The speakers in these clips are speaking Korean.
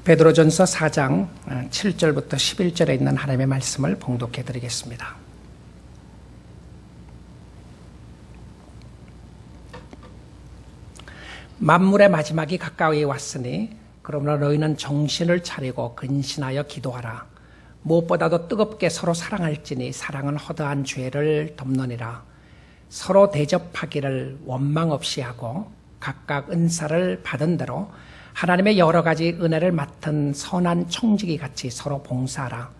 베드로전서 4장 7절부터 11절에 있는 하나님의 말씀을 봉독해 드리겠습니다. 만물의 마지막이 가까이 왔으니 그러므로 너희는 정신을 차리고 근신하여 기도하라. 무엇보다도 뜨겁게 서로 사랑할지니 사랑은 허다한 죄를 덮느니라. 서로 대접하기를 원망 없이 하고 각각 은사를 받은 대로 하나님의 여러 가지 은혜를 맡은 선한 청지기 같이 서로 봉사하라.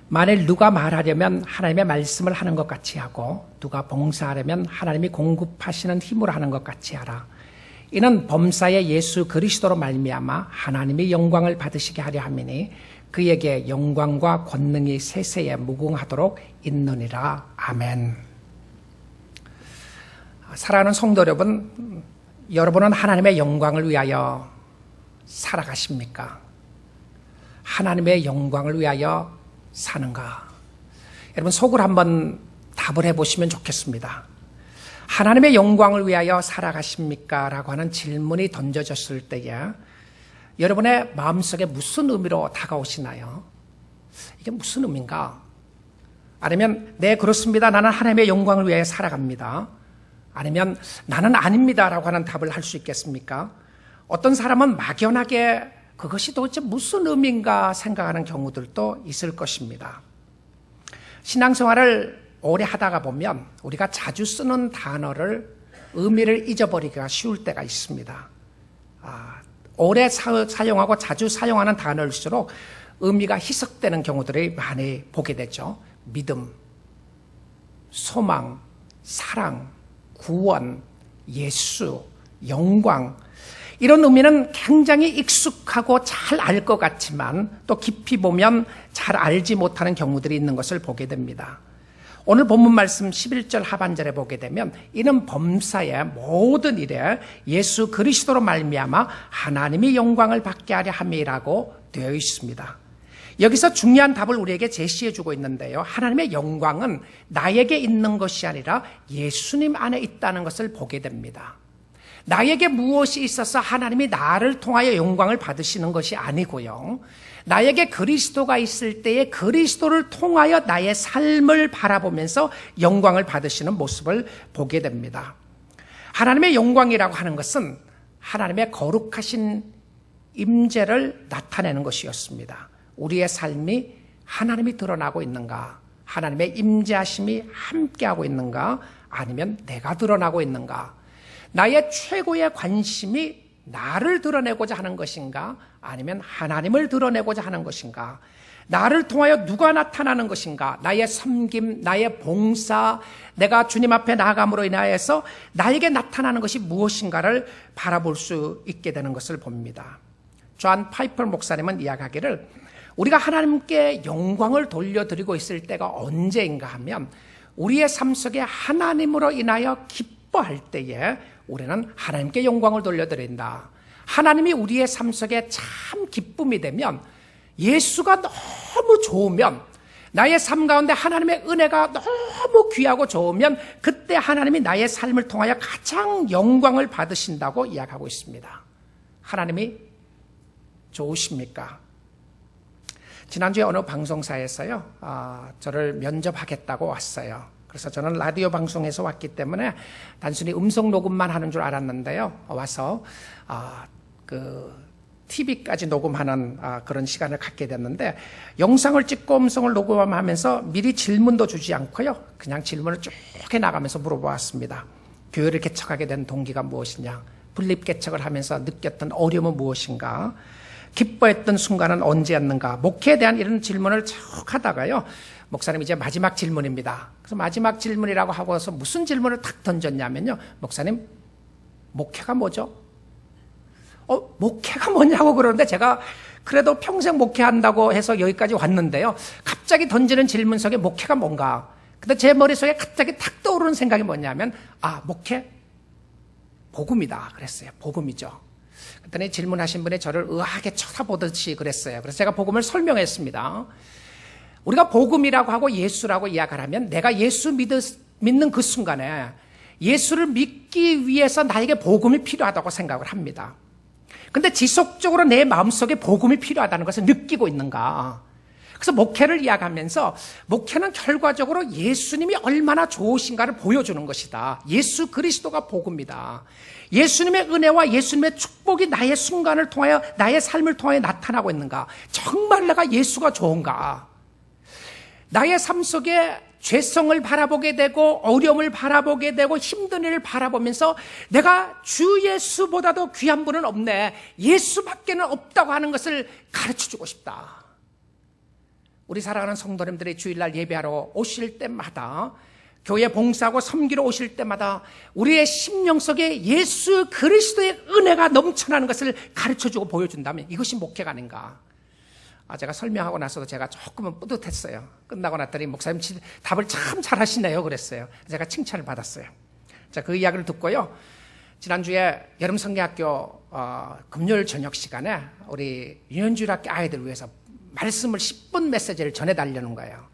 만일 누가 말하려면 하나님의 말씀을 하는 것 같이 하고 누가 봉사하려면 하나님이 공급하시는 힘으로 하는 것 같이 하라. 이는 범사의 예수 그리스도로 말미암아 하나님이 영광을 받으시게 하려 함이니 그에게 영광과 권능이 세세에 무궁하도록 있느니라. 아멘. 사랑하는 성도 여러분, 여러분은 하나님의 영광을 위하여 살아가십니까? 하나님의 영광을 위하여 사는가? 여러분 속을 한번 답을 해보시면 좋겠습니다. 하나님의 영광을 위하여 살아가십니까? 라고 하는 질문이 던져졌을 때에 여러분의 마음속에 무슨 의미로 다가오시나요? 이게 무슨 의미인가? 아니면 네 그렇습니다. 나는 하나님의 영광을 위하여 살아갑니다. 아니면 나는 아닙니다. 라고 하는 답을 할 수 있겠습니까? 어떤 사람은 막연하게 그것이 도대체 무슨 의미인가 생각하는 경우들도 있을 것입니다. 신앙생활을 오래 하다가 보면 우리가 자주 쓰는 단어를 의미를 잊어버리기가 쉬울 때가 있습니다. 오래 사용하고 자주 사용하는 단어일수록 의미가 희석되는 경우들을 많이 보게 되죠. 믿음, 소망, 사랑, 구원, 예수, 영광, 이런 의미는 굉장히 익숙하고 잘 알 것 같지만 또 깊이 보면 잘 알지 못하는 경우들이 있는 것을 보게 됩니다. 오늘 본문 말씀 11절 하반절에 보게 되면 이는 범사의 모든 일에 예수 그리스도로 말미암아 하나님이 영광을 받게 하려 함이라고 되어 있습니다. 여기서 중요한 답을 우리에게 제시해 주고 있는데요. 하나님의 영광은 나에게 있는 것이 아니라 예수님 안에 있다는 것을 보게 됩니다. 나에게 무엇이 있어서 하나님이 나를 통하여 영광을 받으시는 것이 아니고요. 나에게 그리스도가 있을 때에 그리스도를 통하여 나의 삶을 바라보면서 영광을 받으시는 모습을 보게 됩니다. 하나님의 영광이라고 하는 것은 하나님의 거룩하신 임재를 나타내는 것이었습니다. 우리의 삶이 하나님이 드러나고 있는가? 하나님의 임재하심이 함께하고 있는가? 아니면 내가 드러나고 있는가? 나의 최고의 관심이 나를 드러내고자 하는 것인가? 아니면 하나님을 드러내고자 하는 것인가? 나를 통하여 누가 나타나는 것인가? 나의 섬김, 나의 봉사, 내가 주님 앞에 나아감으로 인하여서 나에게 나타나는 것이 무엇인가를 바라볼 수 있게 되는 것을 봅니다. 존 파이퍼 목사님은 이야기하기를 우리가 하나님께 영광을 돌려드리고 있을 때가 언제인가 하면 우리의 삶 속에 하나님으로 인하여 기뻐할 때에 우리는 하나님께 영광을 돌려드린다. 하나님이 우리의 삶 속에 참 기쁨이 되면 예수가 너무 좋으면 나의 삶 가운데 하나님의 은혜가 너무 귀하고 좋으면 그때 하나님이 나의 삶을 통하여 가장 영광을 받으신다고 이야기하고 있습니다. 하나님이 좋으십니까? 지난주에 어느 방송사에서요 저를 면접하겠다고 왔어요. 그래서 저는 라디오 방송에서 왔기 때문에 단순히 음성 녹음만 하는 줄 알았는데요. 와서 TV까지 녹음하는 그런 시간을 갖게 됐는데 영상을 찍고 음성을 녹음하면서 미리 질문도 주지 않고요. 그냥 질문을 쭉 해나가면서 물어보았습니다. 교회를 개척하게 된 동기가 무엇이냐? 분립 개척을 하면서 느꼈던 어려움은 무엇인가? 기뻐했던 순간은 언제였는가? 목회에 대한 이런 질문을 쭉 하다가요. 목사님 이제 마지막 질문입니다. 그래서 마지막 질문이라고 하고서 무슨 질문을 탁 던졌냐면요. 목사님, 목회가 뭐죠? 목회가 뭐냐고 그러는데 제가 그래도 평생 목회한다고 해서 여기까지 왔는데요. 갑자기 던지는 질문 속에 목회가 뭔가. 근데 제 머릿속에 갑자기 탁 떠오르는 생각이 뭐냐면 목회? 복음이다 그랬어요. 복음이죠. 그랬더니 질문하신 분이 저를 의아하게 쳐다보듯이 그랬어요. 그래서 제가 복음을 설명했습니다. 우리가 복음이라고 하고 예수라고 이야기를 하면 내가 예수 믿는 그 순간에 예수를 믿기 위해서 나에게 복음이 필요하다고 생각을 합니다. 근데 지속적으로 내 마음속에 복음이 필요하다는 것을 느끼고 있는가? 그래서 목회를 이야기하면서 목회는 결과적으로 예수님이 얼마나 좋으신가를 보여주는 것이다. 예수 그리스도가 복음이다. 예수님의 은혜와 예수님의 축복이 나의 순간을 통하여 나의 삶을 통하여 나타나고 있는가? 정말 내가 예수가 좋은가? 나의 삶 속에 죄성을 바라보게 되고 어려움을 바라보게 되고 힘든 일을 바라보면서 내가 주 예수보다도 귀한 분은 없네, 예수밖에는 없다고 하는 것을 가르쳐주고 싶다. 우리 사랑하는 성도님들이 주일날 예배하러 오실 때마다, 교회 봉사하고 섬기러 오실 때마다 우리의 심령 속에 예수 그리스도의 은혜가 넘쳐나는 것을 가르쳐주고 보여준다면 이것이 목회가 아닌가. 제가 설명하고 나서도 제가 조금은 뿌듯했어요. 끝나고 났더니 목사님 답을 참 잘하시네요 그랬어요. 제가 칭찬을 받았어요. 자, 그 이야기를 듣고요, 지난주에 여름성경학교 금요일 저녁 시간에 우리 유년주일학교 아이들을 위해서 말씀을 10분 메시지를 전해달라는 거예요.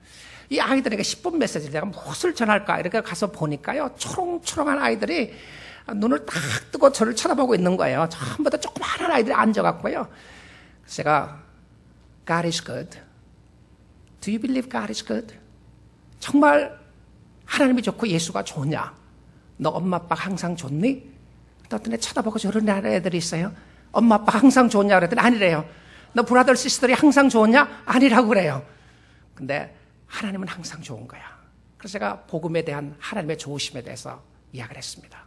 이 아이들에게 10분 메시지를 내가 무엇을 전할까 이렇게 가서 보니까요, 초롱초롱한 아이들이 눈을 딱 뜨고 저를 쳐다보고 있는 거예요. 전부 다 조그마한 아이들이 앉아갖고요. 제가 God is good. Do you believe God is good? 정말 하나님이 좋고 예수가 좋냐? 너 엄마 아빠 항상 좋니? 어떤 애 쳐다보고 저런 애들이 있어요. 엄마 아빠 항상 좋냐 그랬더니 아니래요. 너 브라더 시스터리 항상 좋냐? 아니라고 그래요. 근데 하나님은 항상 좋은 거야. 그래서 제가 복음에 대한 하나님의 좋으심에 대해서 이야기를 했습니다.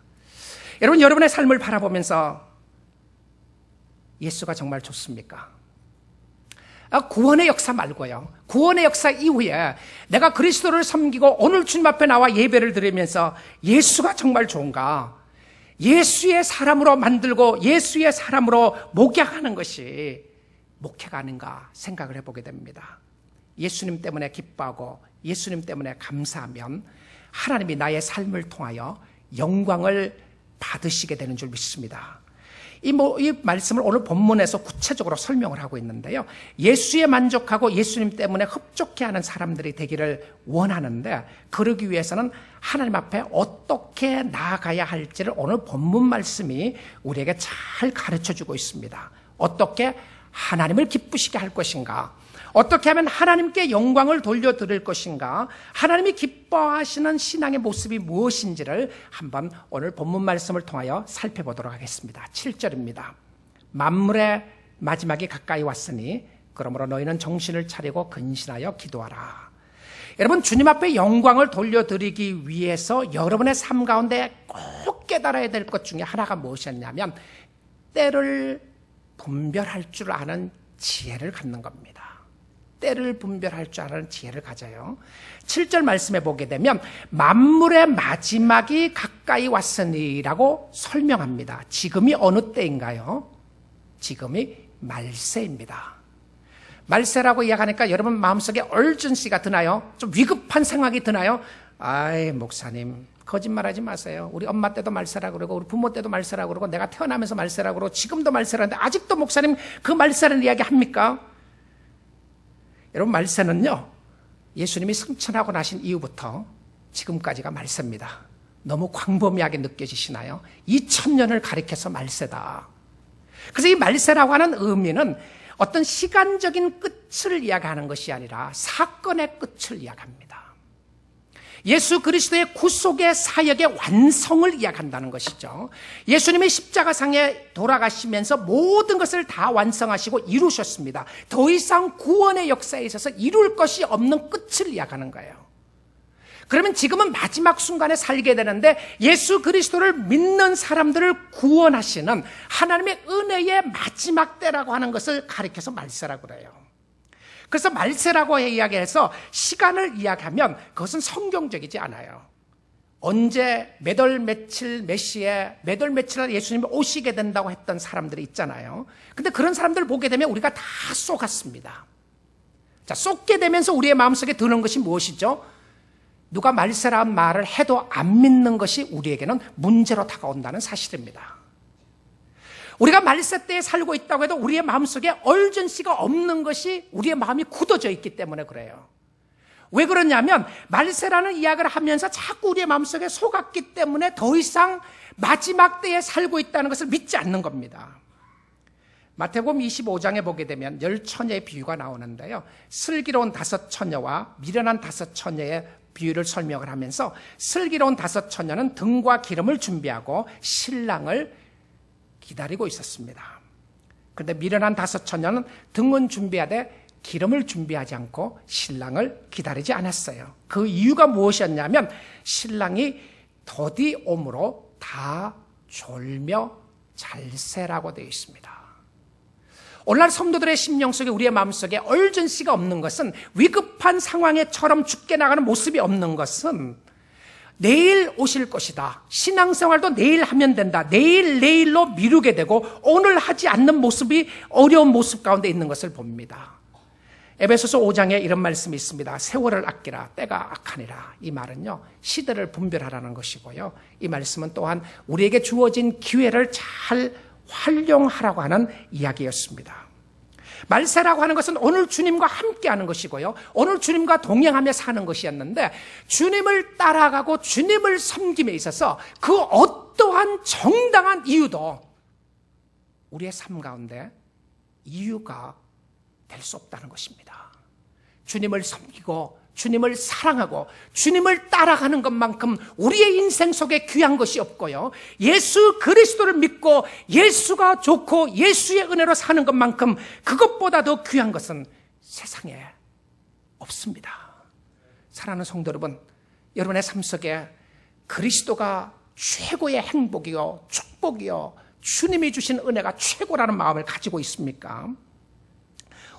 여러분, 여러분의 삶을 바라보면서 예수가 정말 좋습니까? 구원의 역사 말고요, 구원의 역사 이후에 내가 그리스도를 섬기고 오늘 주님 앞에 나와 예배를 드리면서 예수가 정말 좋은가? 예수의 사람으로 만들고 예수의 사람으로 목양하는 것이 목회가 아닌가 생각을 해보게 됩니다. 예수님 때문에 기뻐하고 예수님 때문에 감사하면 하나님이 나의 삶을 통하여 영광을 받으시게 되는 줄 믿습니다. 이 말씀을 오늘 본문에서 구체적으로 설명을 하고 있는데요, 예수에 만족하고 예수님 때문에 흡족해하는 사람들이 되기를 원하는데, 그러기 위해서는 하나님 앞에 어떻게 나아가야 할지를 오늘 본문 말씀이 우리에게 잘 가르쳐주고 있습니다. 어떻게 하나님을 기쁘시게 할 것인가, 어떻게 하면 하나님께 영광을 돌려드릴 것인가, 하나님이 기뻐하시는 신앙의 모습이 무엇인지를 한번 오늘 본문 말씀을 통하여 살펴보도록 하겠습니다. 7절입니다. 만물의 마지막이 가까이 왔으니 그러므로 너희는 정신을 차리고 근신하여 기도하라. 여러분, 주님 앞에 영광을 돌려드리기 위해서 여러분의 삶 가운데 꼭 깨달아야 될 것 중에 하나가 무엇이었냐면, 때를 분별할 줄 아는 지혜를 갖는 겁니다. 때를 분별할 줄 아는 지혜를 가져요. 7절 말씀에 보게 되면 만물의 마지막이 가까이 왔으니라고 설명합니다. 지금이 어느 때인가요? 지금이 말세입니다. 말세라고 이야기하니까 여러분 마음속에 얼전시가 드나요? 좀 위급한 생각이 드나요? 아이, 목사님 거짓말하지 마세요. 우리 엄마 때도 말세라고 그러고 우리 부모 때도 말세라고 그러고 내가 태어나면서 말세라고 그러고 지금도 말세라는데 아직도 목사님 그 말세라는 이야기 합니까? 여러분, 말세는요, 예수님이 승천하고 나신 이후부터 지금까지가 말세입니다. 너무 광범위하게 느껴지시나요? 2000년을 가리켜서 말세다. 그래서 이 말세라고 하는 의미는 어떤 시간적인 끝을 이야기하는 것이 아니라 사건의 끝을 이야기합니다. 예수 그리스도의 구속의 사역의 완성을 이야기한다는 것이죠. 예수님이 십자가상에 돌아가시면서 모든 것을 다 완성하시고 이루셨습니다. 더 이상 구원의 역사에 있어서 이룰 것이 없는 끝을 이야기하는 거예요. 그러면 지금은 마지막 순간에 살게 되는데 예수 그리스도를 믿는 사람들을 구원하시는 하나님의 은혜의 마지막 때라고 하는 것을 가리켜서 말세라고 그래요. 그래서 말세라고 이야기해서 시간을 이야기하면 그것은 성경적이지 않아요. 언제 몇 월 며칠 몇 시에 몇 월 며칠에 예수님이 오시게 된다고 했던 사람들이 있잖아요. 근데 그런 사람들을 보게 되면 우리가 다 쏘갔습니다. 자, 쏟게 되면서 우리의 마음속에 드는 것이 무엇이죠? 누가 말세라는 말을 해도 안 믿는 것이 우리에게는 문제로 다가온다는 사실입니다. 우리가 말세 때에 살고 있다고 해도 우리의 마음속에 얼전시가 없는 것이 우리의 마음이 굳어져 있기 때문에 그래요. 왜 그러냐면 말세라는 이야기를 하면서 자꾸 우리의 마음속에 속았기 때문에 더 이상 마지막 때에 살고 있다는 것을 믿지 않는 겁니다. 마태복음 25장에 보게 되면 10처녀의 비유가 나오는데요. 슬기로운 5처녀와 미련한 5처녀의 비유를 설명을 하면서 슬기로운 5처녀는 등과 기름을 준비하고 신랑을 기다리고 있었습니다. 그런데 미련한 5처녀는 등은 준비하되 기름을 준비하지 않고 신랑을 기다리지 않았어요. 그 이유가 무엇이었냐면 신랑이 더디 옴으로 다 졸며 잘세라고 되어 있습니다. 오늘날 성도들의 심령 속에 우리의 마음속에 얼전시가 없는 것은 위급한 상황에처럼 죽게 나가는 모습이 없는 것은 내일 오실 것이다. 신앙생활도 내일 하면 된다. 내일로 미루게 되고 오늘 하지 않는 모습이 어려운 모습 가운데 있는 것을 봅니다. 에베소서 5장에 이런 말씀이 있습니다. 세월을 아끼라 때가 악하니라. 이 말은요, 시대를 분별하라는 것이고요. 이 말씀은 또한 우리에게 주어진 기회를 잘 활용하라고 하는 이야기였습니다. 말세라고 하는 것은 오늘 주님과 함께하는 것이고요. 오늘 주님과 동행하며 사는 것이었는데 주님을 따라가고 주님을 섬김에 있어서 그 어떠한 정당한 이유도 우리의 삶 가운데 이유가 될 수 없다는 것입니다. 주님을 섬기고 주님을 사랑하고 주님을 따라가는 것만큼 우리의 인생 속에 귀한 것이 없고요. 예수 그리스도를 믿고 예수가 좋고 예수의 은혜로 사는 것만큼 그것보다 더 귀한 것은 세상에 없습니다. 사랑하는 성도 여러분, 여러분의 삶 속에 그리스도가 최고의 행복이요 축복이요 주님이 주신 은혜가 최고라는 마음을 가지고 있습니까?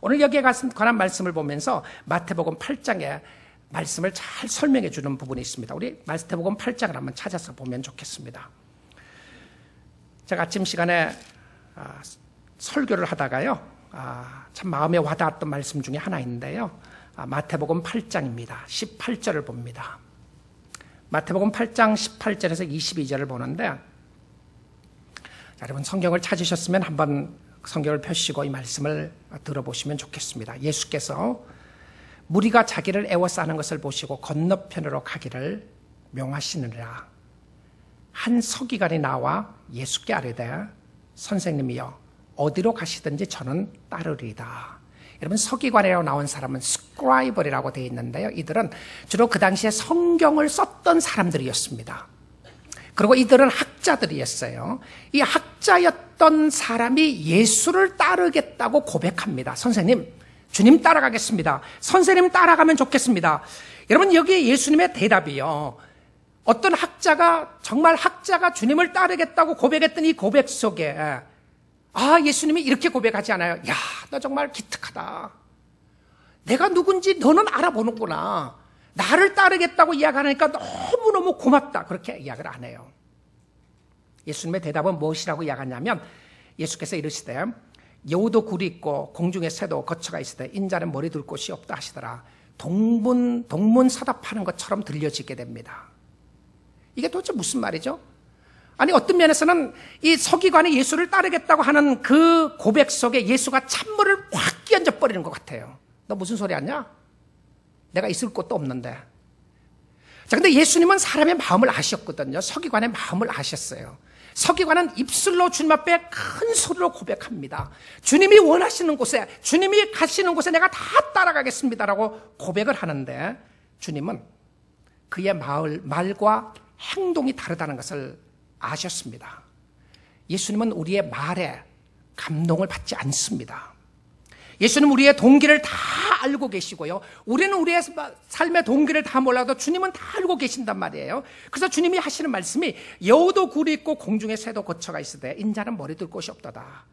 오늘 여기에 관한 말씀을 보면서 마태복음 8장에 말씀을 잘 설명해 주는 부분이 있습니다. 우리 마태복음 8장을 한번 찾아서 보면 좋겠습니다. 제가 아침 시간에 설교를 하다가요, 참 마음에 와닿았던 말씀 중에 하나인데요. 마태복음 8장입니다. 18절을 봅니다. 마태복음 8장 18절에서 22절을 보는데, 여러분 성경을 찾으셨으면 한번 성경을 펴시고 이 말씀을 들어보시면 좋겠습니다. 예수께서 무리가 자기를 애워싸는 것을 보시고 건너편으로 가기를 명하시느니라. 한 서기관이 나와 예수께 아뢰되 선생님이여 어디로 가시든지 저는 따르리이다. 여러분 서기관이라고 나온 사람은 스크라이벌이라고 되어 있는데요. 이들은 주로 그 당시에 성경을 썼던 사람들이었습니다. 그리고 이들은 학자들이었어요. 이 학자였던 사람이 예수를 따르겠다고 고백합니다. 선생님, 주님 따라가겠습니다. 선생님 따라가면 좋겠습니다. 여러분 여기 예수님의 대답이요, 어떤 학자가 정말 학자가 주님을 따르겠다고 고백했던 이 고백 속에 예수님이 이렇게 고백하지 않아요. 야, 너 정말 기특하다. 내가 누군지 너는 알아보는구나. 나를 따르겠다고 이야기하니까 너무너무 고맙다. 그렇게 이야기를 안 해요. 예수님의 대답은 무엇이라고 이야기하냐면 예수께서 이르시되 여우도 굴이 있고 공중에 새도 거처가 있으되 인자는 머리 둘 곳이 없다 하시더라. 동문서답하는 것처럼 들려지게 됩니다. 이게 도대체 무슨 말이죠? 아니 어떤 면에서는 이 서기관이 예수를 따르겠다고 하는 그 고백 속에 예수가 찬물을 확 끼얹어 버리는 것 같아요. 너 무슨 소리 하냐? 내가 있을 곳도 없는데. 자, 근데 예수님은 사람의 마음을 아셨거든요. 서기관의 마음을 아셨어요. 서기관은 입술로 주님 앞에 큰 소리로 고백합니다. 주님이 원하시는 곳에, 주님이 가시는 곳에 내가 다 따라가겠습니다라고 고백을 하는데 주님은 그의 말과 행동이 다르다는 것을 아셨습니다. 예수님은 우리의 말에 감동을 받지 않습니다. 예수님은 우리의 동기를 다 알고 계시고요. 우리는 우리의 삶의 동기를 다 몰라도 주님은 다 알고 계신단 말이에요. 그래서 주님이 하시는 말씀이 여우도 굴이 있고 공중에 새도 거처가 있으되 인자는 머리 둘 곳이 없도다.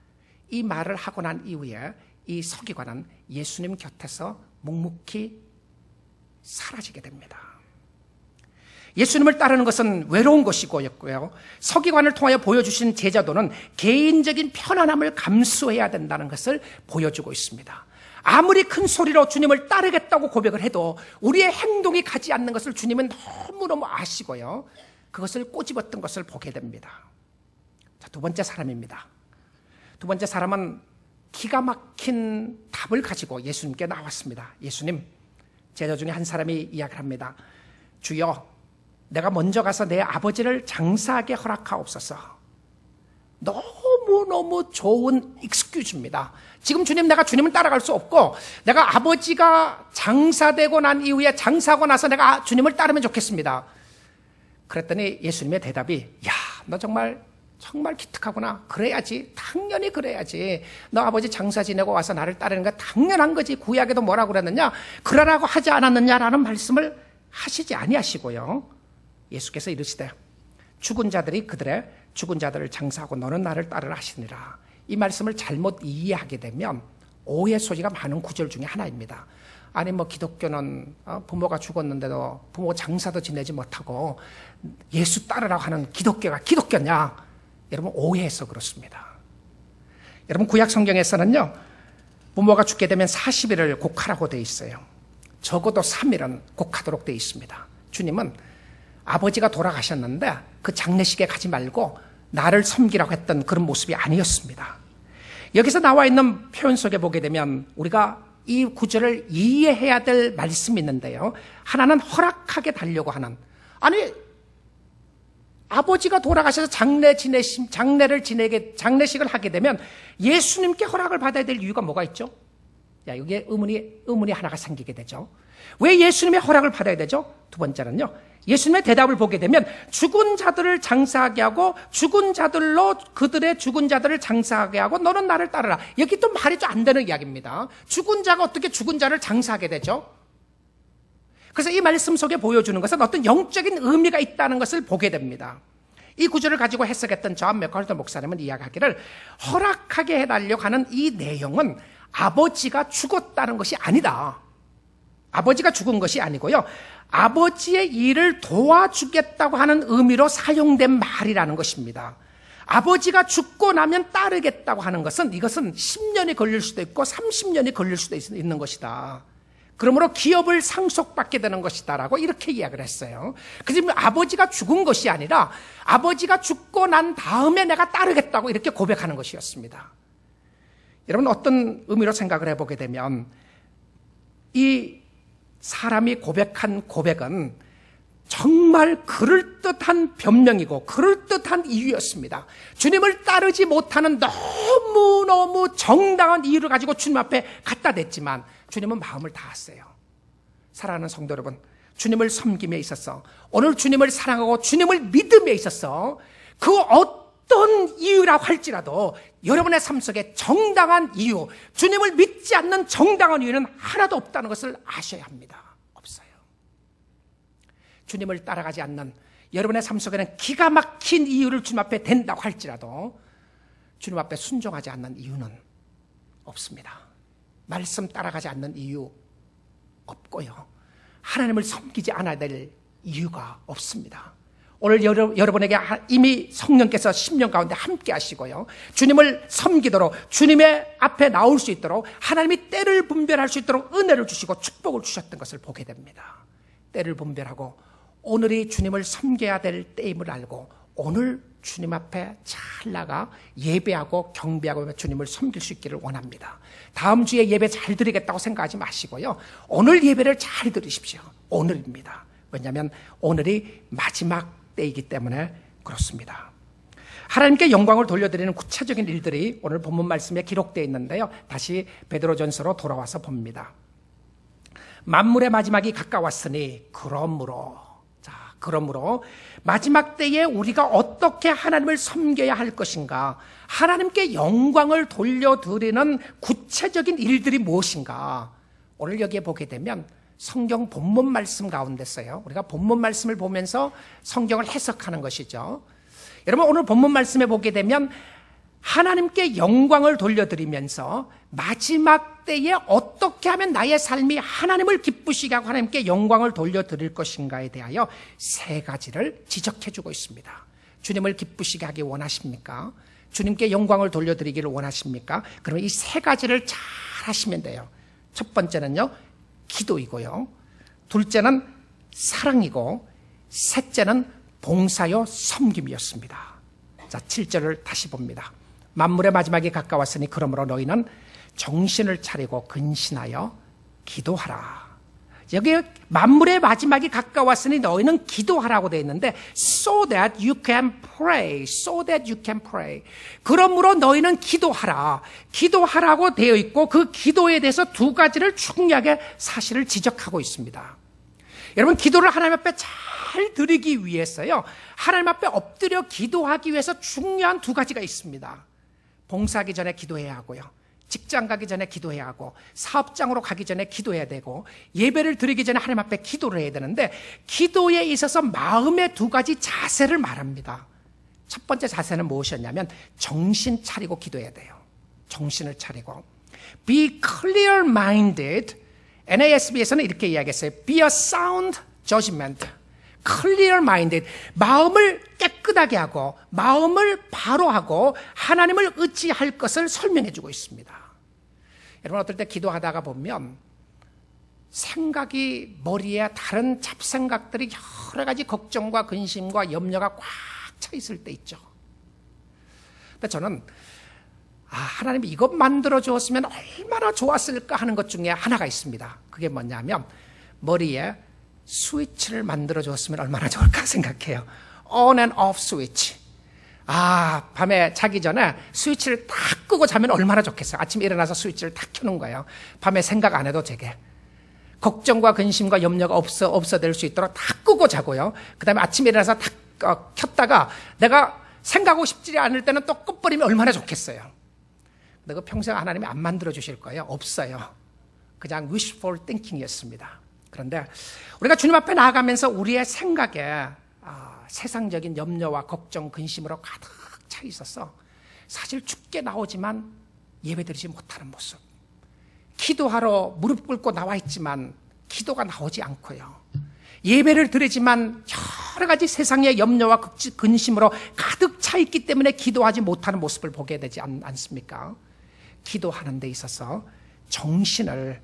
이 말을 하고 난 이후에 이 서기관은 예수님 곁에서 묵묵히 사라지게 됩니다. 예수님을 따르는 것은 외로운 것이고요. 서기관을 통하여 보여주신 제자도는 개인적인 편안함을 감수해야 된다는 것을 보여주고 있습니다. 아무리 큰 소리로 주님을 따르겠다고 고백을 해도 우리의 행동이 가지 않는 것을 주님은 너무너무 아시고요. 그것을 꼬집었던 것을 보게 됩니다. 자, 두 번째 사람입니다. 두 번째 사람은 기가 막힌 답을 가지고 예수님께 나왔습니다. 예수님, 제자 중에 한 사람이 이야기를 합니다. 주여, 내가 먼저 가서 내 아버지를 장사하게 허락하옵소서. 너무너무 좋은 익스큐즈입니다. 지금 주님, 내가 주님을 따라갈 수 없고 내가 아버지가 장사되고 난 이후에 장사하고 나서 내가 주님을 따르면 좋겠습니다. 그랬더니 예수님의 대답이, 야, 너 정말 기특하구나. 그래야지. 당연히 그래야지. 너 아버지 장사 지내고 와서 나를 따르는 거 당연한 거지. 구약에도 뭐라고 그랬느냐? 그러라고 하지 않았느냐라는 말씀을 하시지 아니하시고요. 예수께서 이르시되 죽은 자들이 그들의 죽은 자들을 장사하고 너는 나를 따르라 하시니라. 이 말씀을 잘못 이해하게 되면 오해 소지가 많은 구절 중에 하나입니다. 아니 뭐 기독교는 부모가 죽었는데도 부모 장사도 지내지 못하고 예수 따르라고 하는 기독교가 기독교냐? 여러분 오해해서 그렇습니다. 여러분 구약 성경에서는요, 부모가 죽게 되면 40일을 곡하라고 되어 있어요. 적어도 3일은 곡하도록 되어 있습니다. 주님은 아버지가 돌아가셨는데 그 장례식에 가지 말고 나를 섬기라고 했던 그런 모습이 아니었습니다. 여기서 나와 있는 표현 속에 보게 되면 우리가 이 구절을 이해해야 될 말씀이 있는데요. 하나는 허락하게 달려고 하는, 아니 아버지가 돌아가셔서 장례식을 하게 되면 예수님께 허락을 받아야 될 이유가 뭐가 있죠? 야, 여기에 의문이 하나가 생기게 되죠. 왜 예수님의 허락을 받아야 되죠? 두 번째는요, 예수님의 대답을 보게 되면 죽은 자들을 장사하게 하고 죽은 자들로 그들의 죽은 자들을 장사하게 하고 너는 나를 따르라. 여기 또 말이 좀 안 되는 이야기입니다. 죽은 자가 어떻게 죽은 자를 장사하게 되죠? 그래서 이 말씀 속에 보여주는 것은 어떤 영적인 의미가 있다는 것을 보게 됩니다. 이 구절을 가지고 해석했던 존 맥컬터 목사님은 이야기하기를, 허락하게 해달라고 하는 이 내용은 아버지가 죽었다는 것이 아니다. 아버지가 죽은 것이 아니고요, 아버지의 일을 도와주겠다고 하는 의미로 사용된 말이라는 것입니다. 아버지가 죽고 나면 따르겠다고 하는 것은, 이것은 10년이 걸릴 수도 있고 30년이 걸릴 수도 있는 것이다. 그러므로 기업을 상속받게 되는 것이다라고 이렇게 이야기를 했어요. 그래서 아버지가 죽은 것이 아니라 아버지가 죽고 난 다음에 내가 따르겠다고 이렇게 고백하는 것이었습니다. 여러분 어떤 의미로 생각을 해보게 되면 이 사람이 고백한 고백은 정말 그럴듯한 변명이고 그럴듯한 이유였습니다. 주님을 따르지 못하는 너무너무 정당한 이유를 가지고 주님 앞에 갖다 댔지만 주님은 마음을 다하세요. 사랑하는 성도 여러분, 주님을 섬김에 있어서, 오늘 주님을 사랑하고 주님을 믿음에 있어서 그 어떤 이유라고 할지라도 여러분의 삶 속에 정당한 이유, 주님을 믿지 않는 정당한 이유는 하나도 없다는 것을 아셔야 합니다. 없어요. 주님을 따라가지 않는 여러분의 삶 속에는 기가 막힌 이유를 주님 앞에 댄다고 할지라도 주님 앞에 순종하지 않는 이유는 없습니다. 말씀 따라가지 않는 이유 없고요, 하나님을 섬기지 않아야 될 이유가 없습니다. 오늘 여러분에게 이미 성령께서 10년 가운데 함께 하시고요, 주님을 섬기도록, 주님의 앞에 나올 수 있도록, 하나님이 때를 분별할 수 있도록 은혜를 주시고 축복을 주셨던 것을 보게 됩니다. 때를 분별하고 오늘이 주님을 섬겨야 될 때임을 알고 오늘 주님 앞에 잘 나가 예배하고 경배하고 주님을 섬길 수 있기를 원합니다. 다음 주에 예배 잘 드리겠다고 생각하지 마시고요, 오늘 예배를 잘 드리십시오. 오늘입니다. 왜냐하면 오늘이 마지막 때이기 때문에 그렇습니다. 하나님께 영광을 돌려드리는 구체적인 일들이 오늘 본문 말씀에 기록되어 있는데요, 다시 베드로전서로 돌아와서 봅니다. 만물의 마지막이 가까웠으니 그러므로 마지막 때에 우리가 어떻게 하나님을 섬겨야 할 것인가, 하나님께 영광을 돌려드리는 구체적인 일들이 무엇인가, 오늘 여기에 보게 되면 성경 본문 말씀 가운데서요, 우리가 본문 말씀을 보면서 성경을 해석하는 것이죠. 여러분 오늘 본문 말씀에 보게 되면 하나님께 영광을 돌려드리면서 마지막 때에 어떻게 하면 나의 삶이 하나님을 기쁘시게 하고 하나님께 영광을 돌려드릴 것인가에 대하여 세 가지를 지적해주고 있습니다. 주님을 기쁘시게 하기 원하십니까? 주님께 영광을 돌려드리기를 원하십니까? 그러면 이 세 가지를 잘 하시면 돼요. 첫 번째는요, 기도이고요, 둘째는 사랑이고, 셋째는 봉사요 섬김이었습니다. 자, 7절을 다시 봅니다. 만물의 마지막이 가까웠으니 그러므로 너희는 정신을 차리고 근신하여 기도하라. 여기 만물의 마지막이 가까웠으니 너희는 기도하라고 되어 있는데 so that you can pray, so that you can pray. 그러므로 너희는 기도하라. 기도하라고 되어 있고 그 기도에 대해서 두 가지를 중요하게 사실을 지적하고 있습니다. 여러분, 기도를 하나님 앞에 잘 드리기 위해서요, 하나님 앞에 엎드려 기도하기 위해서 중요한 두 가지가 있습니다. 봉사하기 전에 기도해야 하고요, 직장 가기 전에 기도해야 하고, 사업장으로 가기 전에 기도해야 되고, 예배를 드리기 전에 하나님 앞에 기도를 해야 되는데, 기도에 있어서 마음의 두 가지 자세를 말합니다. 첫 번째 자세는 무엇이었냐면 정신 차리고 기도해야 돼요. 정신을 차리고 be clear-minded. NASB에서는 이렇게 이야기했어요. be a sound judgment. clear-minded. 마음을 깨끗하게 하고 마음을 바로 하고 하나님을 의지할 것을 설명해 주고 있습니다. 여러분, 어떨 때 기도하다가 보면 생각이 머리에 다른 잡생각들이 여러 가지 걱정과 근심과 염려가 꽉 차 있을 때 있죠. 근데 저는 하나님이 이것 만들어 주었으면 얼마나 좋았을까 하는 것 중에 하나가 있습니다. 그게 뭐냐면 머리에 스위치를 만들어 주었으면 얼마나 좋을까 생각해요. On and off 스위치. 밤에 자기 전에 스위치를 딱 끄고 자면 얼마나 좋겠어요. 아침에 일어나서 스위치를 딱 켜는 거예요. 밤에 생각 안 해도 되게. 걱정과 근심과 염려가 없어질 수 있도록 다 끄고 자고요. 그 다음에 아침에 일어나서 딱 켰다가 내가 생각하고 싶지 않을 때는 또 꺼버리면 얼마나 좋겠어요. 근데 그 평생 하나님이 안 만들어 주실 거예요. 없어요. 그냥 wishful thinking이었습니다. 그런데 우리가 주님 앞에 나아가면서 우리의 생각에 세상적인 염려와 걱정, 근심으로 가득 차 있어서 사실 죽게 나오지만 예배드리지 못하는 모습, 기도하러 무릎 꿇고 나와 있지만 기도가 나오지 않고요, 예배를 드리지만 여러 가지 세상의 염려와 근심으로 가득 차 있기 때문에 기도하지 못하는 모습을 보게 되지 않습니까? 기도하는 데 있어서 정신을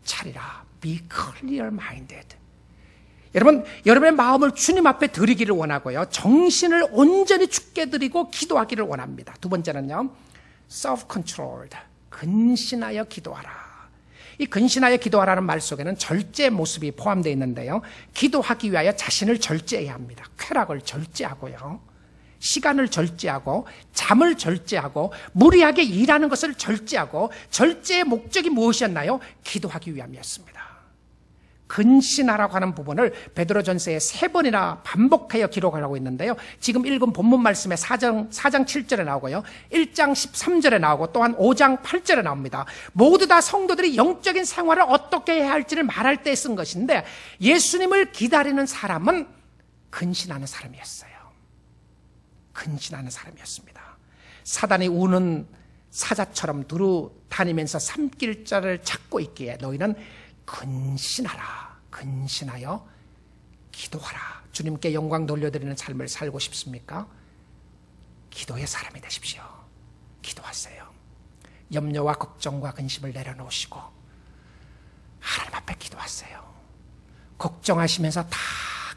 차리라. Be clear-minded. 여러분, 여러분의 마음을 주님 앞에 드리기를 원하고요, 정신을 온전히 주께 드리고 기도하기를 원합니다. 두 번째는요, self-controlled. 근신하여 기도하라. 이 근신하여 기도하라는 말 속에는 절제 모습이 포함되어 있는데요, 기도하기 위하여 자신을 절제해야 합니다. 쾌락을 절제하고요, 시간을 절제하고, 잠을 절제하고, 무리하게 일하는 것을 절제하고, 절제의 목적이 무엇이었나요? 기도하기 위함이었습니다. 근신하라고 하는 부분을 베드로전서에 3번이나 반복하여 기록을 하고 있는데요, 지금 읽은 본문 말씀에 4장 7절에 나오고요, 1장 13절에 나오고 또한 5장 8절에 나옵니다. 모두 다 성도들이 영적인 생활을 어떻게 해야 할지를 말할 때 쓴 것인데, 예수님을 기다리는 사람은 근신하는 사람이었어요. 근신하는 사람이었습니다. 사단이 우는 사자처럼 두루 다니면서 삼킬자를 찾고 있기에 너희는 근신하라. 근신하여 기도하라. 주님께 영광 돌려드리는 삶을 살고 싶습니까? 기도의 사람이 되십시오. 기도하세요. 염려와 걱정과 근심을 내려놓으시고 하나님 앞에 기도하세요. 걱정하시면서 다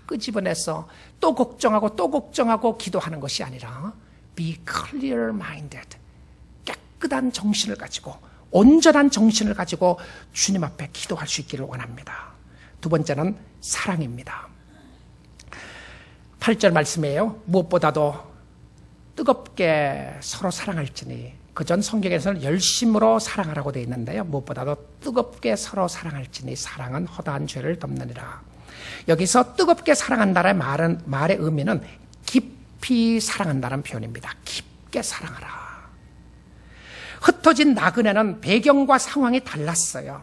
끄집어내서 또 걱정하고 기도하는 것이 아니라 be clear-minded. 깨끗한 정신을 가지고, 온전한 정신을 가지고 주님 앞에 기도할 수 있기를 원합니다. 두 번째는 사랑입니다. 8절 말씀이에요. 무엇보다도 뜨겁게 서로 사랑할지니, 그전 성경에서는 열심으로 사랑하라고 되어 있는데요, 무엇보다도 뜨겁게 서로 사랑할지니 사랑은 허다한 죄를 덮느니라. 여기서 뜨겁게 사랑한다는 말의 의미는 깊이 사랑한다는 표현입니다. 깊게 사랑하라. 흩어진 나그네는 배경과 상황이 달랐어요.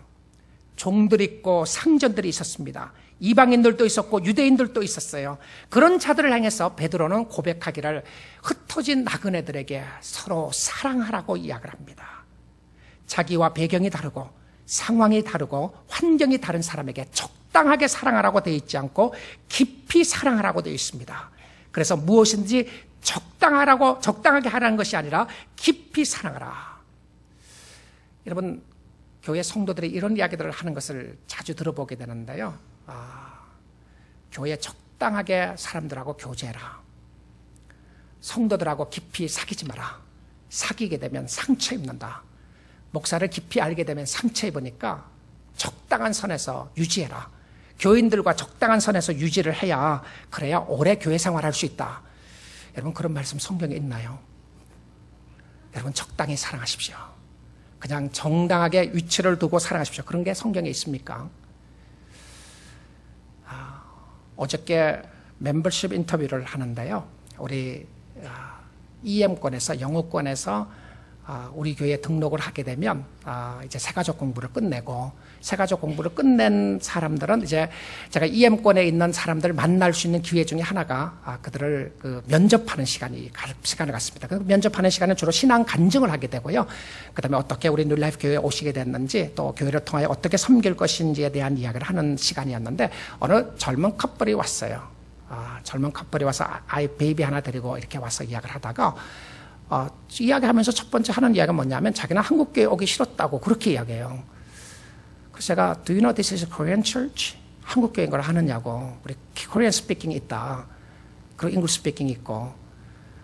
종들이 있고 상전들이 있었습니다. 이방인들도 있었고 유대인들도 있었어요. 그런 자들을 향해서 베드로는 고백하기를 흩어진 나그네들에게 서로 사랑하라고 이야기를 합니다. 자기와 배경이 다르고 상황이 다르고 환경이 다른 사람에게 적당하게 사랑하라고 되어 있지 않고 깊이 사랑하라고 되어 있습니다. 그래서 무엇인지 적당하게 하라는 것이 아니라 깊이 사랑하라. 여러분, 교회 성도들이 이런 이야기들을 하는 것을 자주 들어보게 되는데요, 교회에 적당하게 사람들하고 교제해라. 성도들하고 깊이 사귀지 마라. 사귀게 되면 상처 입는다. 목사를 깊이 알게 되면 상처 입으니까 적당한 선에서 유지해라. 교인들과 적당한 선에서 유지를 해야 그래야 오래 교회 생활할 수 있다. 여러분 그런 말씀 성경에 있나요? 여러분 적당히 사랑하십시오. 그냥 정당하게 위치를 두고 사랑하십시오. 그런 게 성경에 있습니까? 어저께 멤버십 인터뷰를 하는데요. 우리 EM권에서 영어권에서 우리 교회에 등록을 하게 되면 이제 새가족 공부를 끝내고 새가족 공부를 끝낸 사람들은 이제 제가 EM권에 있는 사람들을 만날 수 있는 기회 중에 하나가 그들을 면접하는 시간을 갖습니다. 그 면접하는 시간은 주로 신앙 간증을 하게 되고요. 그다음에 어떻게 우리 뉴라이프 교회에 오시게 됐는지 또 교회를 통하여 어떻게 섬길 것인지에 대한 이야기를 하는 시간이었는데 어느 젊은 커플이 왔어요. 젊은 커플이 와서 아이 베이비 하나 데리고 이렇게 와서 이야기를 하다가 이야기하면서 첫 번째 하는 이야기가 뭐냐면 자기는 한국교회 오기 싫었다고 그렇게 이야기해요. 그래서 제가 Do you know this is a Korean church? 한국교회인 걸 하느냐고. 우리 Korean speaking 있다. 그리고 English speaking 있고.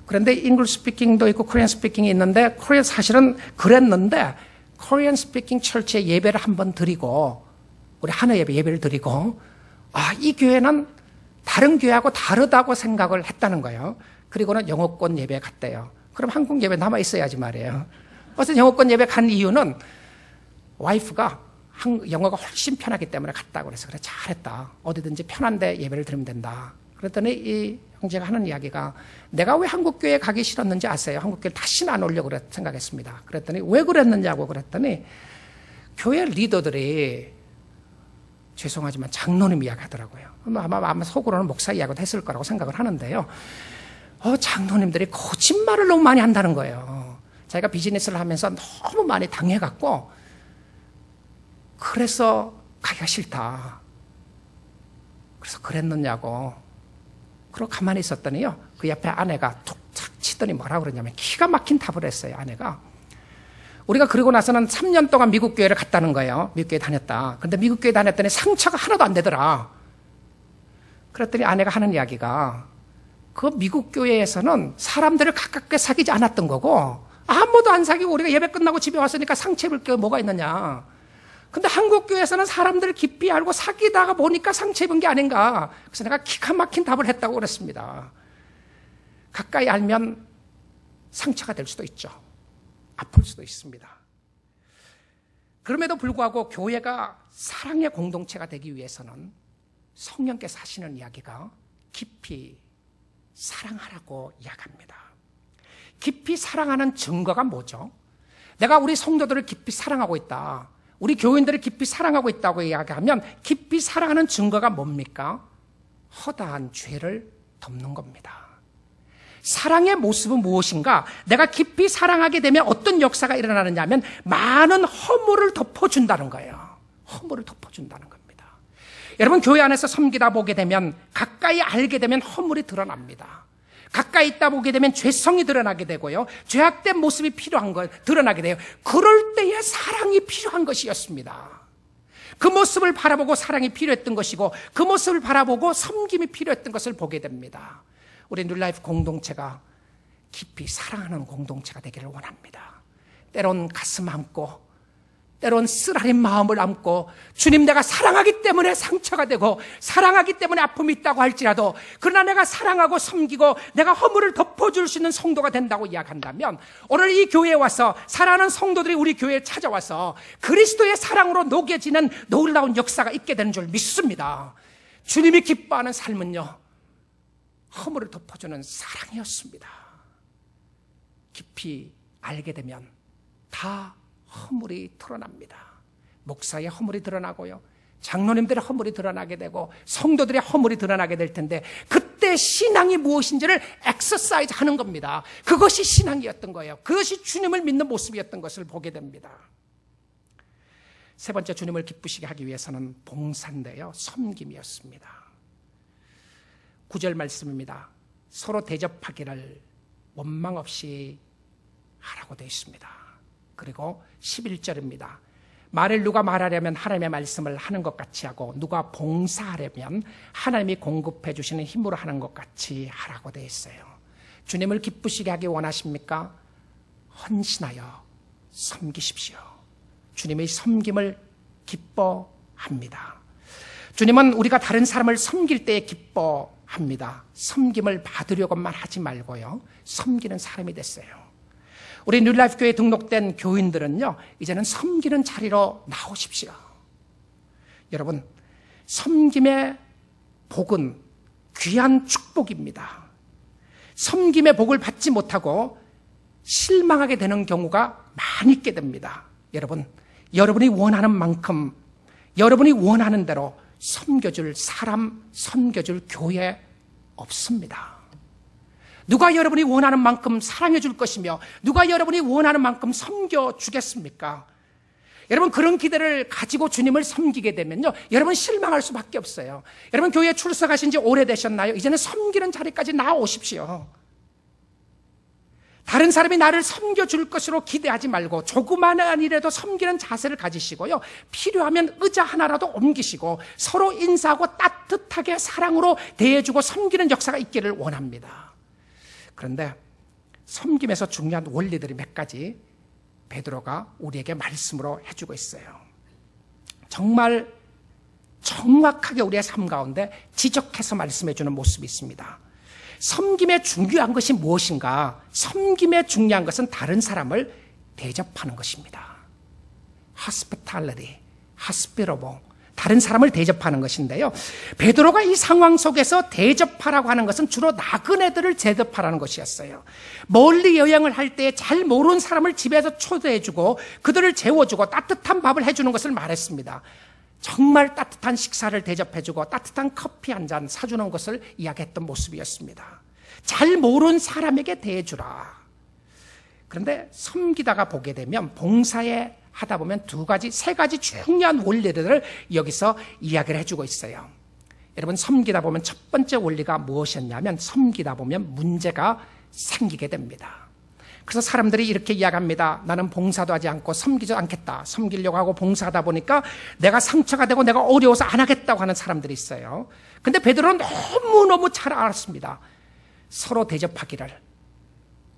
그런데 English speaking도 있고 Korean speaking이 있는데 코리안 사실은 그랬는데 Korean speaking church에 예배를 한번 드리고 우리 하늘 예배를 드리고 이 교회는 다른 교회하고 다르다고 생각을 했다는 거예요. 그리고는 영어권 예배에 갔대요. 그럼 한국 예배 남아 있어야지 말이에요. 어쨌든 영어권 예배 간 이유는 와이프가 영어가 훨씬 편하기 때문에 갔다고 그래서 그래 잘했다. 어디든지 편한데 예배를 드리면 된다. 그랬더니 이 형제가 하는 이야기가 내가 왜 한국교회 가기 싫었는지 아세요? 한국교회 다시는 안 오려고 생각했습니다. 그랬더니 왜 그랬느냐고 그랬더니 교회 리더들이 죄송하지만 장로님 이야기 하더라고요. 아마 속으로는 목사 이야기도 했을 거라고 생각을 하는데요. 장로님들이 거짓말을 너무 많이 한다는 거예요. 자기가 비즈니스를 하면서 너무 많이 당해갖고 그래서 가기가 싫다. 그래서 그랬느냐고. 그러고 가만히 있었더니요. 그 옆에 아내가 툭탁 치더니 뭐라고 그러냐면 기가 막힌 답을 했어요. 아내가. 우리가 그러고 나서는 3년 동안 미국 교회를 갔다는 거예요. 미국 교회 다녔다. 그런데 미국 교회 다녔더니 상처가 하나도 안 되더라. 그랬더니 아내가 하는 이야기가 그 미국 교회에서는 사람들을 가깝게 사귀지 않았던 거고 아무도 안 사귀고 우리가 예배 끝나고 집에 왔으니까 상처 입을 게 뭐가 있느냐. 근데 한국 교회에서는 사람들을 깊이 알고 사귀다가 보니까 상처 입은 게 아닌가. 그래서 내가 기가 막힌 답을 했다고 그랬습니다. 가까이 알면 상처가 될 수도 있죠. 아플 수도 있습니다. 그럼에도 불구하고 교회가 사랑의 공동체가 되기 위해서는 성령께서 하시는 이야기가 깊이 사랑하라고 이야기합니다. 깊이 사랑하는 증거가 뭐죠? 내가 우리 성도들을 깊이 사랑하고 있다. 우리 교인들을 깊이 사랑하고 있다고 이야기하면 깊이 사랑하는 증거가 뭡니까? 허다한 죄를 덮는 겁니다. 사랑의 모습은 무엇인가? 내가 깊이 사랑하게 되면 어떤 역사가 일어나느냐 하면 많은 허물을 덮어준다는 거예요. 허물을 덮어준다는 겁니다. 여러분 교회 안에서 섬기다 보게 되면 가까이 알게 되면 허물이 드러납니다. 가까이 있다 보게 되면 죄성이 드러나게 되고요. 죄악된 모습이 필요한 거 드러나게 돼요. 그럴 때에 사랑이 필요한 것이었습니다. 그 모습을 바라보고 사랑이 필요했던 것이고 그 모습을 바라보고 섬김이 필요했던 것을 보게 됩니다. 우리 뉴라이프 공동체가 깊이 사랑하는 공동체가 되기를 원합니다. 때론 가슴 안고 때론 쓰라린 마음을 안고 주님 내가 사랑하기 때문에 상처가 되고 사랑하기 때문에 아픔이 있다고 할지라도 그러나 내가 사랑하고 섬기고 내가 허물을 덮어줄 수 있는 성도가 된다고 이야기한다면 오늘 이 교회에 와서 사랑하는 성도들이 우리 교회에 찾아와서 그리스도의 사랑으로 녹여지는 놀라운 역사가 있게 되는 줄 믿습니다. 주님이 기뻐하는 삶은요 허물을 덮어주는 사랑이었습니다. 깊이 알게 되면 다 허물이 드러납니다. 목사의 허물이 드러나고요. 장로님들의 허물이 드러나게 되고 성도들의 허물이 드러나게 될 텐데 그때 신앙이 무엇인지를 엑서사이즈 하는 겁니다. 그것이 신앙이었던 거예요. 그것이 주님을 믿는 모습이었던 것을 보게 됩니다. 세 번째 주님을 기쁘시게 하기 위해서는 봉사인데요. 섬김이었습니다. 9절 말씀입니다. 서로 대접하기를 원망 없이 하라고 되어 있습니다. 그리고 11절입니다. 말을 누가 말하려면 하나님의 말씀을 하는 것 같이 하고 누가 봉사하려면 하나님이 공급해 주시는 힘으로 하는 것 같이 하라고 되어 있어요. 주님을 기쁘시게 하기 원하십니까? 헌신하여 섬기십시오. 주님의 섬김을 기뻐합니다. 주님은 우리가 다른 사람을 섬길 때에 기뻐합니다. 섬김을 받으려고만 하지 말고요, 섬기는 사람이 됐어요. 우리 뉴라이프 교회에 등록된 교인들은요, 이제는 섬기는 자리로 나오십시오. 여러분, 섬김의 복은 귀한 축복입니다. 섬김의 복을 받지 못하고 실망하게 되는 경우가 많이 있게 됩니다. 여러분, 여러분이 원하는 만큼, 여러분이 원하는 대로 섬겨줄 사람, 섬겨줄 교회 없습니다. 누가 여러분이 원하는 만큼 사랑해 줄 것이며 누가 여러분이 원하는 만큼 섬겨주겠습니까? 여러분, 그런 기대를 가지고 주님을 섬기게 되면요, 여러분 실망할 수밖에 없어요. 여러분, 교회에 출석하신 지 오래되셨나요? 이제는 섬기는 자리까지 나오십시오. 다른 사람이 나를 섬겨줄 것으로 기대하지 말고 조그마한 일에도 섬기는 자세를 가지시고요, 필요하면 의자 하나라도 옮기시고 서로 인사하고 따뜻하게 사랑으로 대해주고 섬기는 역사가 있기를 원합니다. 그런데 섬김에서 중요한 원리들이 몇 가지 베드로가 우리에게 말씀으로 해주고 있어요. 정말 정확하게 우리의 삶 가운데 지적해서 말씀해주는 모습이 있습니다. 섬김의 중요한 것이 무엇인가? 섬김의 중요한 것은 다른 사람을 대접하는 것입니다. hospitality, hospitable, 다른 사람을 대접하는 것인데요, 베드로가 이 상황 속에서 대접하라고 하는 것은 주로 나그네들을 대접하라는 것이었어요. 멀리 여행을 할 때 잘 모르는 사람을 집에서 초대해주고 그들을 재워주고 따뜻한 밥을 해주는 것을 말했습니다. 정말 따뜻한 식사를 대접해주고 따뜻한 커피 한 잔 사주는 것을 이야기했던 모습이었습니다. 잘 모르는 사람에게 대해주라. 그런데 섬기다가 보게 되면 봉사에 하다 보면 세 가지 중요한 원리들을 여기서 이야기를 해주고 있어요. 여러분, 섬기다 보면 첫 번째 원리가 무엇이었냐면 섬기다 보면 문제가 생기게 됩니다. 그래서 사람들이 이렇게 이야기합니다. 나는 봉사도 하지 않고 섬기지 않겠다. 섬기려고 하고 봉사하다 보니까 내가 상처가 되고 내가 어려워서 안 하겠다고 하는 사람들이 있어요. 근데 베드로는 너무너무 잘 알았습니다. 서로 대접하기를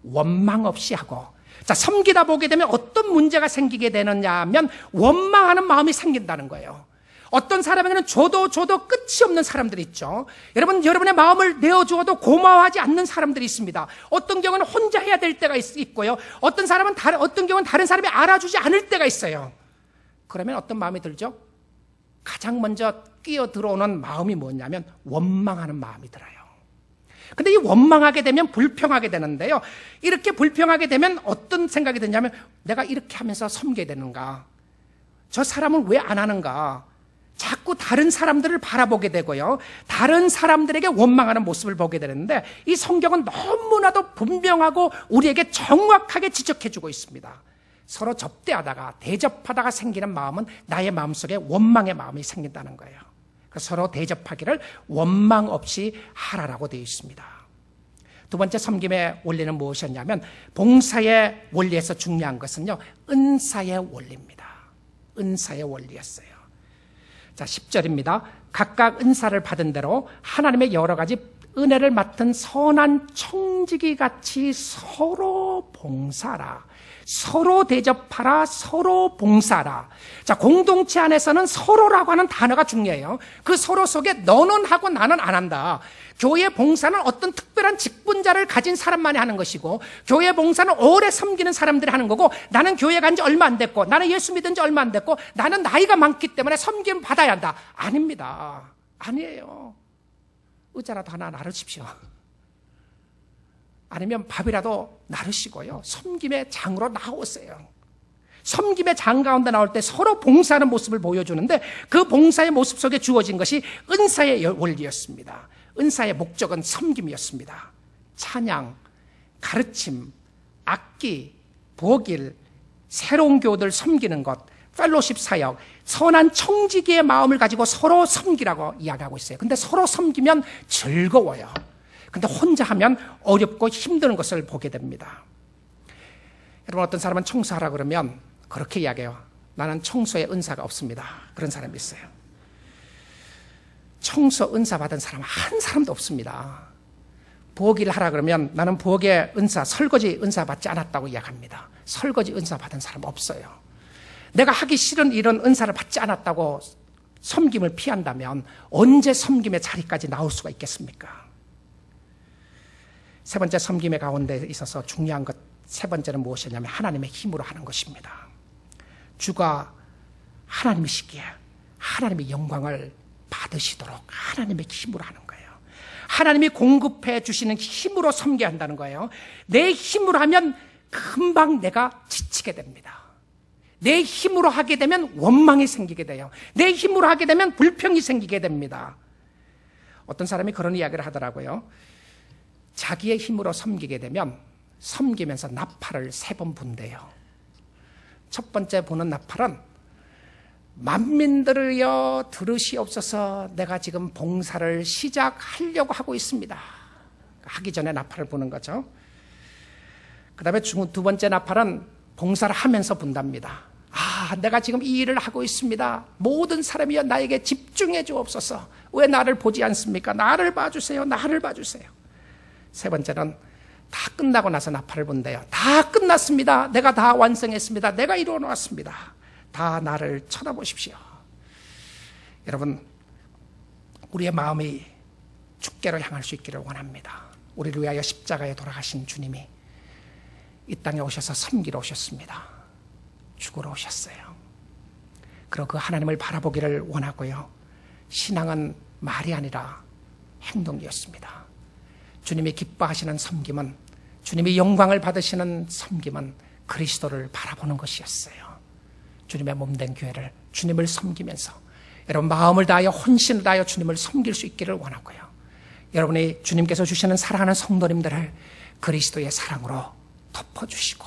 원망 없이 하고, 자, 섬기다 보게 되면 어떤 문제가 생기게 되느냐 하면 원망하는 마음이 생긴다는 거예요. 어떤 사람에게는 줘도 끝이 없는 사람들이 있죠. 여러분, 여러분의 마음을 내어주어도 고마워하지 않는 사람들이 있습니다. 어떤 경우는 혼자 해야 될 때가 있고요. 어떤 경우는 다른 사람이 알아주지 않을 때가 있어요. 그러면 어떤 마음이 들죠? 가장 먼저 끼어 들어오는 마음이 뭐냐면 원망하는 마음이 들어요. 근데 이 원망하게 되면 불평하게 되는데요, 이렇게 불평하게 되면 어떤 생각이 드냐면 내가 이렇게 하면서 섬겨야 되는가? 저 사람은 왜 안 하는가? 자꾸 다른 사람들을 바라보게 되고요, 다른 사람들에게 원망하는 모습을 보게 되는데, 이 성경은 너무나도 분명하고 우리에게 정확하게 지적해주고 있습니다. 서로 접대하다가 대접하다가 생기는 마음은 나의 마음속에 원망의 마음이 생긴다는 거예요. 서로 대접하기를 원망 없이 하라라고 되어 있습니다. 두 번째 섬김의 원리는 무엇이었냐면 봉사의 원리에서 중요한 것은요, 은사의 원리입니다. 은사의 원리였어요. 자, 10절입니다. 각각 은사를 받은 대로 하나님의 여러 가지 은혜를 맡은 선한 청지기 같이 서로 봉사하라. 서로 대접하라, 서로 봉사하라. 자, 공동체 안에서는 서로라고 하는 단어가 중요해요. 그 서로 속에 너는 하고 나는 안 한다. 교회 봉사는 어떤 특별한 직분자를 가진 사람만이 하는 것이고, 교회 봉사는 오래 섬기는 사람들이 하는 거고, 나는 교회 간 지 얼마 안 됐고, 나는 예수 믿은 지 얼마 안 됐고, 나는 나이가 많기 때문에 섬김 받아야 한다. 아닙니다. 아니에요. 의자라도 하나 나르십시오. 아니면 밥이라도 나르시고요, 섬김의 장으로 나오세요. 섬김의 장 가운데 나올 때 서로 봉사하는 모습을 보여주는데, 그 봉사의 모습 속에 주어진 것이 은사의 원리였습니다. 은사의 목적은 섬김이었습니다. 찬양, 가르침, 악기, 보길, 새로운 교우들 섬기는 것, 펠로십 사역, 선한 청지기의 마음을 가지고 서로 섬기라고 이야기하고 있어요. 근데 서로 섬기면 즐거워요. 근데 혼자 하면 어렵고 힘든 것을 보게 됩니다. 여러분, 어떤 사람은 청소하라 그러면 그렇게 이야기해요. 나는 청소에 은사가 없습니다. 그런 사람이 있어요. 청소 은사 받은 사람 한 사람도 없습니다. 부엌일을 하라 그러면 나는 부엌의 은사, 설거지 은사 받지 않았다고 이야기합니다. 설거지 은사 받은 사람 없어요. 내가 하기 싫은 일은 은사를 받지 않았다고 섬김을 피한다면 언제 섬김의 자리까지 나올 수가 있겠습니까? 세 번째 섬김의 가운데 있어서 중요한 것, 세 번째는 무엇이냐면 하나님의 힘으로 하는 것입니다. 주가 하나님이시기에 하나님의 영광을 받으시도록 하나님의 힘으로 하는 거예요. 하나님이 공급해 주시는 힘으로 섬겨야 한다는 거예요. 내 힘으로 하면 금방 내가 지치게 됩니다. 내 힘으로 하게 되면 원망이 생기게 돼요. 내 힘으로 하게 되면 불평이 생기게 됩니다. 어떤 사람이 그런 이야기를 하더라고요. 자기의 힘으로 섬기게 되면 섬기면서 나팔을 3번 분대요. 첫 번째 부는 나팔은 만민들이여 들으시옵소서, 내가 지금 봉사를 시작하려고 하고 있습니다. 하기 전에 나팔을 부는 거죠. 그 다음에 두 번째 나팔은 봉사를 하면서 분답니다. 내가 지금 이 일을 하고 있습니다. 모든 사람이여 나에게 집중해 주옵소서. 왜 나를 보지 않습니까? 나를 봐주세요. 나를 봐주세요. 세 번째는 다 끝나고 나서 나팔을 분대요. 다 끝났습니다. 내가 다 완성했습니다. 내가 이루어 놓았습니다. 다 나를 쳐다보십시오. 여러분, 우리의 마음이 주께로 향할 수 있기를 원합니다. 우리를 위하여 십자가에 돌아가신 주님이 이 땅에 오셔서 섬기러 오셨습니다. 죽으러 오셨어요. 그리고 그 하나님을 바라보기를 원하고요. 신앙은 말이 아니라 행동이었습니다. 주님이 기뻐하시는 섬김은, 주님이 영광을 받으시는 섬김은 그리스도를 바라보는 것이었어요. 주님의 몸된 교회를, 주님을 섬기면서 여러분 마음을 다하여 혼신을 다하여 주님을 섬길 수 있기를 원하고요. 여러분이 주님께서 주시는 사랑하는 성도님들을 그리스도의 사랑으로 덮어주시고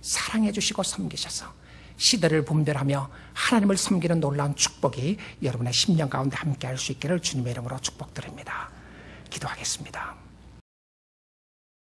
사랑해 주시고 섬기셔서 시대를 분별하며 하나님을 섬기는 놀라운 축복이 여러분의 심령 가운데 함께할 수 있기를 주님의 이름으로 축복드립니다. 기도하겠습니다.